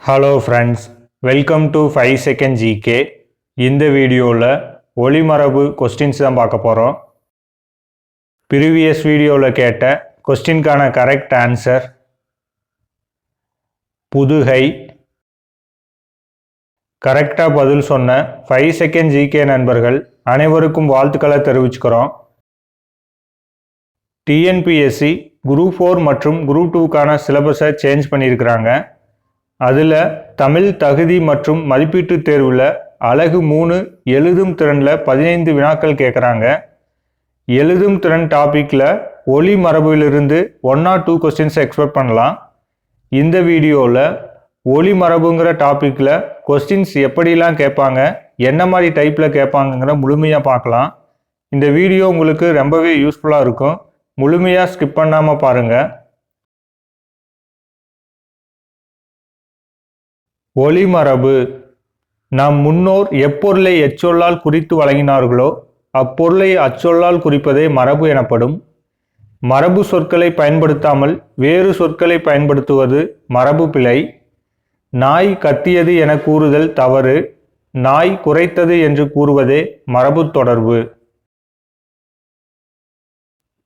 Hello friends, welcome to 5 second GK. இந்த வீடியோவில் ஒளிமரபு questions தான் பார்க்க போகிறோம். ப்ரீவியஸ் வீடியோவில் கேட்ட கொஸ்டின்கான கரெக்ட் ஆன்சர் புதுகை. கரெக்டாக பதில் சொன்ன 5 செகண்ட் ஜிகே நண்பர்கள் அனைவருக்கும் வாழ்த்துக்களை தெரிவிச்சுக்கிறோம். டிஎன்பிஎஸ்சி குரூப் 4 மற்றும் குரூப் 2க்கான சிலபஸை சேஞ்ச் பண்ணியிருக்கிறாங்க. அதில் தமிழ் தகுதி மற்றும் மதிப்பீட்டு தேர்வில் அலகு 3 எழுதும் திறனில் 15 வினாக்கள் கேட்குறாங்க. எழுதும் திறன் டாப்பிக்கில் ஒளி மரபிலிருந்து 1 or 2 கொஸ்டின்ஸை எக்ஸ்பெக்ட் பண்ணலாம். இந்த வீடியோவில் ஒளி மரபுங்கிற டாப்பிக்கில் கொஸ்டின்ஸ் எப்படிலாம் கேட்பாங்க, என்ன மாதிரி டைப்பில் கேட்பாங்கங்கிற முழுமையாக பார்க்கலாம். இந்த வீடியோ உங்களுக்கு ரொம்பவே யூஸ்ஃபுல்லாக இருக்கும். முழுமையாக ஸ்கிப் பண்ணாமல் பாருங்கள். ஒளிமரபு. நம் முன்னோர் எப்பொருளை எச்சொல்லால் குறித்து வழங்கினார்களோ அப்பொருளை அச்சொல்லால் குறிப்பதே மரபு எனப்படும். மரபு சொற்களை பயன்படுத்தாமல் வேறு சொற்களை பயன்படுத்துவது மரபு பிழை. நாய் கத்தியது என கூறுதல் தவறு. நாய் குரைத்தது என்று கூறுவதே மரபு தொடர்பு.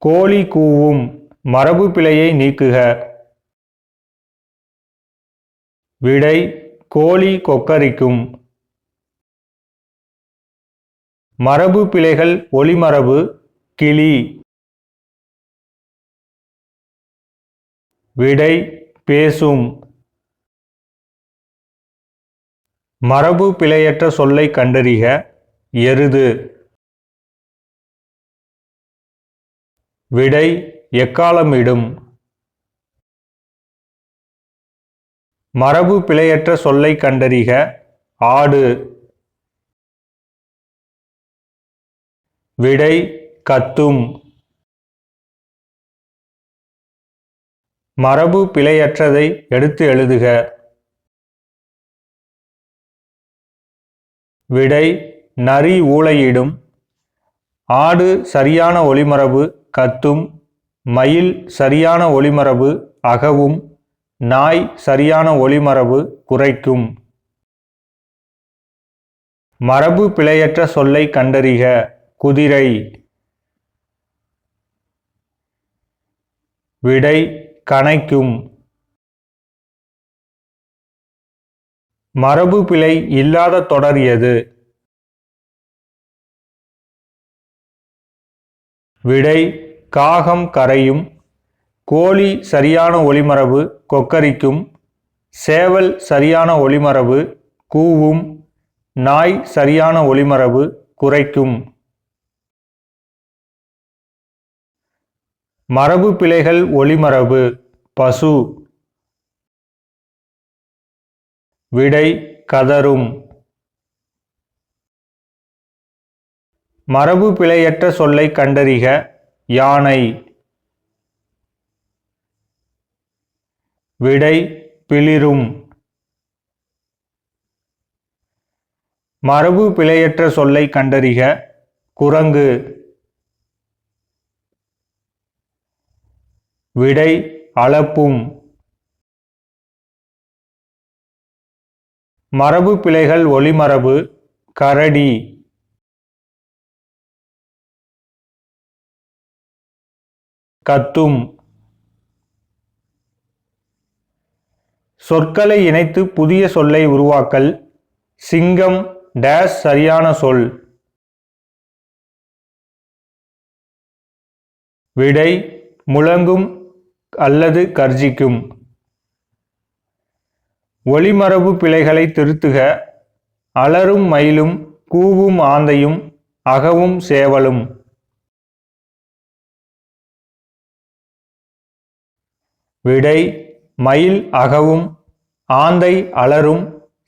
கோழி கூவும். மரபு பிழையை நீக்குக. விடை கோழி கொக்கரிக்கும். மரபு பிழைகள் ஒளிமரபு. கிளி. விடை பேசும். மரபு பிழையற்ற சொல்லை கண்டறிக. எருது. விடை எக்காலமிடும். மரபு பிழையற்ற சொல்லை கண்டறிக. ஆடு. விடை கத்தும். மரபு பிழையற்றதை எடுத்து எழுதுக. விடை நரி ஊளையிடும். ஆடு சரியான ஒளிமரபு கத்தும். மயில் சரியான ஒளிமரபு அகவும். நாய் சரியான ஒளிமரபு குரைக்கும். மரபு பிழையற்ற சொல்லை கண்டறிக. குதிரை. விடை கனைக்கும். மரபு பிழை இல்லாத தொடர் எது? விடை காகம் கரையும். கோழி சரியான ஒளிமரபு கொக்கரிக்கும். சேவல் சரியான ஒளிமரபு கூவும். நாய் சரியான ஒளிமரபு குரைக்கும். மரபு பிழைகள் ஒளிமரபு. பசு. விடை கதரும். மரபு பிழையற்ற சொல்லை கண்டறிக. யானை. விடை பிளிரும். மரபு பிழையற்ற சொல்லை கண்டறிக. குரங்கு. விடை அளப்பும். மரபு பிழைகள் ஒளிமரபு. கரடி. கத்தும். சொற்களை இணைத்து புதிய சொல்லை உருவாக்கல். சிங்கம் டேஸ் சரியான சொல். விடை முழங்கும் அல்லது கர்ஜிக்கும். ஒளிமரபு பிழைகளை திருத்துக. அலரும் மயிலும் கூவும் ஆந்தையும் அகவும் சேவலும். விடை மயில் அகவும். ஆந்தை அலரும்.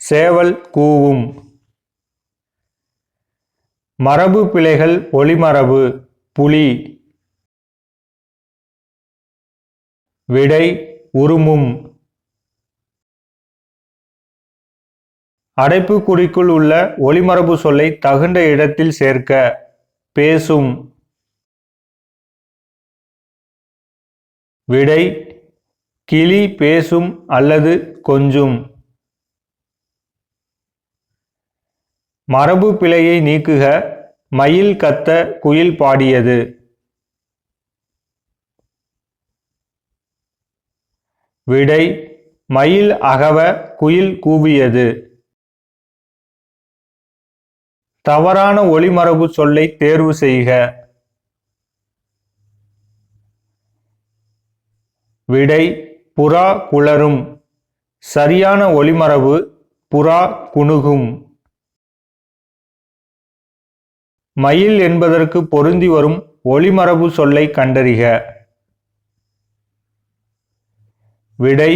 சேவல் கூவும். மரபு பிழைகள் ஒளிமரபு. புலி. விடை உருமும். அடைப்புக்குறிக்குள் உள்ள ஒளிமரபு சொல்லை தகுந்த இடத்தில் சேர்க்க. பேசும். விடை கிளி பேசும் அல்லது கொஞ்சும். மரபு பிழையை நீக்குக, மயில் கத்த குயில் பாடியது. விடை மயில் அகவ குயில் கூவியது. தவறான ஒலிமரபு சொல்லை தேர்வு செய்க. விடை புறா குளரும். சரியான ஒலிமரபு புறா குணுகும். மயில் என்பதற்கு பொருந்தி வரும் ஒலிமரபு சொல்லை கண்டறிக. விடை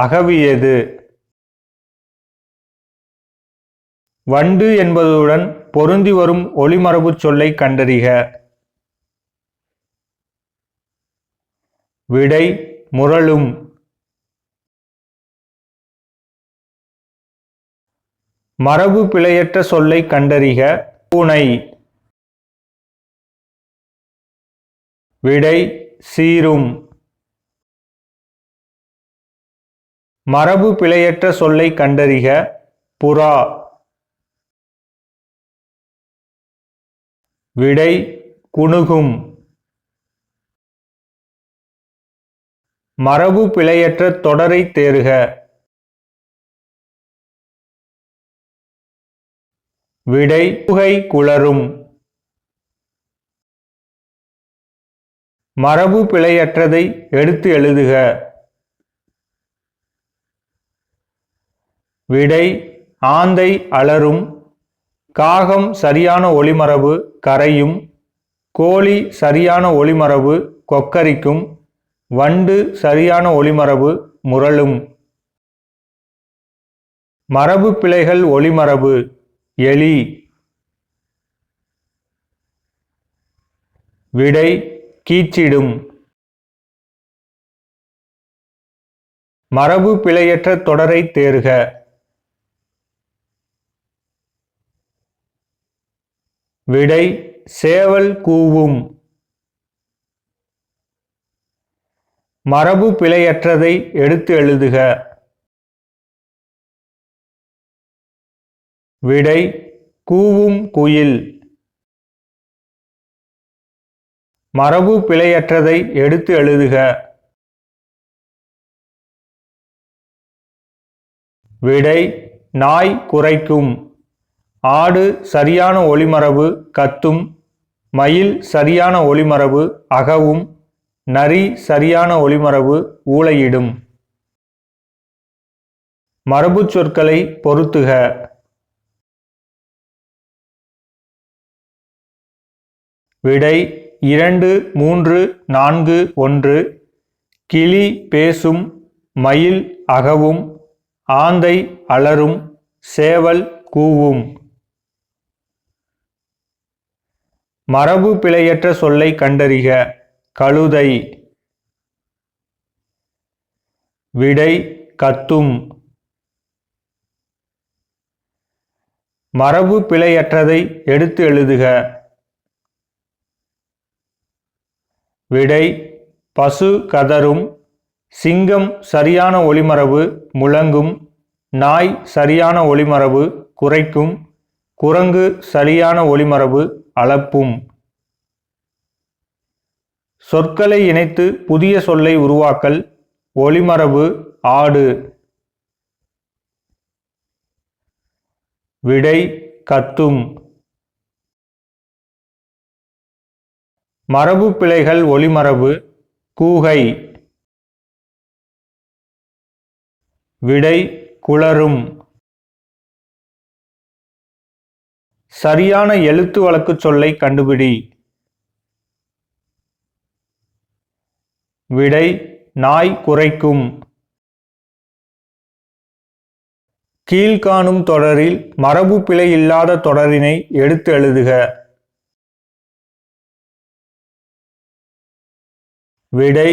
அகவியது. வண்டு என்பதுடன் பொருந்தி வரும் ஒலிமரபு சொல்லை கண்டறிக. விடை முரளும். மரபு பிழையற்ற சொல்லை கண்டறிக. பூனை. விடை சீரும். மரபு பிழையற்ற சொல்லை கண்டறிக. புறா. விடை குணுகும். மரபு பிழையற்ற தொடரை தேர்க. விடை கூகை குளரும். மரபு பிழையற்றதை எடுத்து எழுதுக. விடை ஆந்தை அலறும். காகம் சரியான ஒலிமரபு கரையும். கோழி சரியான ஒலிமரபு கொக்கரிக்கும். வண்டு சரியான ஒலிமரபு முரளும். மரபு பிழைகள் ஒலிமரபு எலி. விடை கீச்சிடும். மரபு பிழையற்ற தொடரை தேர்க. விடை சேவல் கூவும். மரபு பிழையற்றதை எடுத்து எழுதுக. விடை கூவும் குயில். மரபு பிழையற்றதை எடுத்து எழுதுக. விடை நாய் குரைக்கும். ஆடு சரியான ஒலிமரபு கத்தும். மயில் சரியான ஒலிமரபு அகவும். நரி சரியான ஒலிமரபு ஊளையிடும். மரபு சொற்களை பொருத்துக. விடை 2, 3, 4, 1. கிளி பேசும். மயில் அகவும். ஆந்தை அலறும். சேவல் கூவும். மரபு பிழையற்ற சொல்லை கண்டறிக. கழுதை. விடை கத்தும். மரபு பிழையற்றதை எடுத்து எழுதுக. விடை பசு கதரும். சிங்கம் சரியான ஒலிமரபு முழங்கும். நாய் சரியான ஒலிமரபு குரைக்கும். குரங்கு சரியான ஒலிமரபு அளப்பும். சொற்களை இணைத்து புதிய சொல்லை உருவாக்கல். ஒலிமரபு ஆடு. விடை கத்தும். மரபு பிழைகள் ஒலிமரபு கூகை. விடை குளரும். சரியான எழுத்து வழக்கு சொல்லை கண்டுபிடி. விடை நாய் குரைக்கும். கீழ்காணும் தொடரில் மரபு பிழை இல்லாத தொடரினை எடுத்து எழுதுக. விடை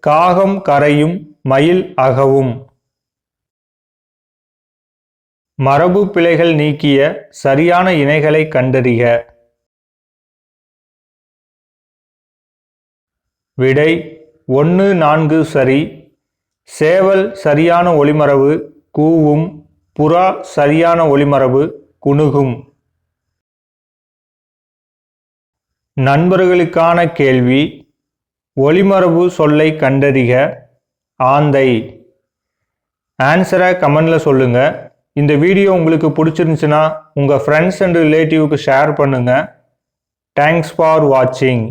காகம் கரையும். மயில் அகவும். மரபு பிழைகள் நீக்கிய சரியான இணைகளை கண்டறிக. விடை 1, 4 சரி. சேவல் சரியான ஒலிமரபு கூவும். புறா சரியான ஒலிமரபு குணுகும். நண்பர்களுக்கான கேள்வி: ஒலிமரபு சொல்லை கண்டறிக. ஆந்தை. ஆன்சரை கமெண்டில் சொல்லுங்கள். இந்த வீடியோ உங்களுக்கு பிடிச்சிருந்துச்சுன்னா உங்கள் ஃப்ரெண்ட்ஸ் அண்ட் ரிலேட்டிவ்க்கு ஷேர் பண்ணுங்கள். தேங்க்ஸ் ஃபார் வாட்சிங்.